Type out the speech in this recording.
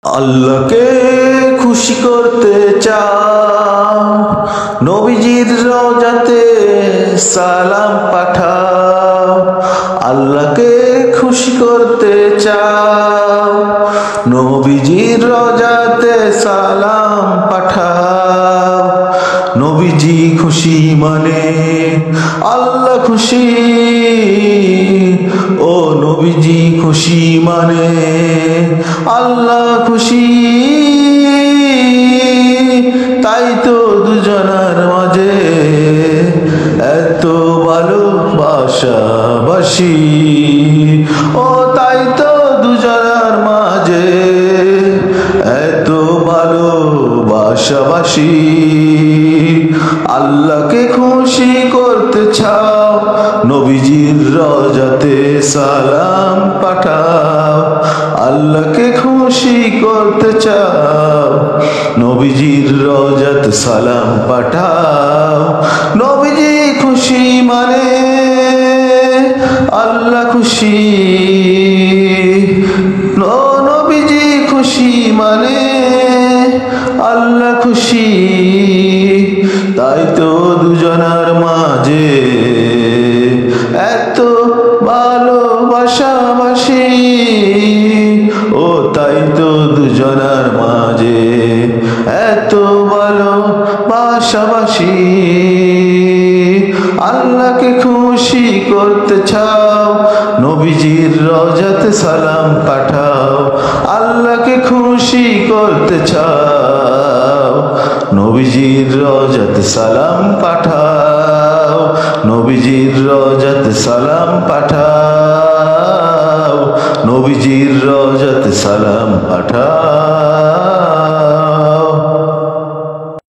আল্লাহকে খুশি করতে চাও, নবীজির রওজাতে সালাম পাঠাও। আল্লাহকে খুশি করতে চাও, নবীজির রওজাতে সালাম পাঠাও। নবীজি খুশি মানে আল্লাহ খুশি, ও নবীজি খুশি মানে আল্লাহ খুশি। তাই তো দুজনার মাঝে এত ভালোবাসাবাসি, ও তাই তো দুজনার মাঝে এত ভালোবাসাবাসি। আল্লাহকে খুশি করতে চাও, নবীজির রওজাতে সালাম পাঠাও। আল্লাহকে খুশি করতে চাও, নবীজির রওজাতে সালাম পাঠাও। নবীজি খুশি মানে আল্লাহ খুশি, নবীজি খুশি মানে আল্লাহ খুশি। তাই তো দুজনার মাঝে এত ভালোবাসাবাসি, ও তাই তো দুজনার মাঝে এত ভালোবাসাবাসি। আল্লাহকে খুশি করতে চাও, নবীজির রওজাতে সালাম পাঠাও। আল্লাহকে খুশি করতে চাও, নবীজির রওজাতে সালাম পাঠাও। নবীজির রওজাতে সালাম পাঠাও, নবীজির রওজাতে সালাম পাঠাও।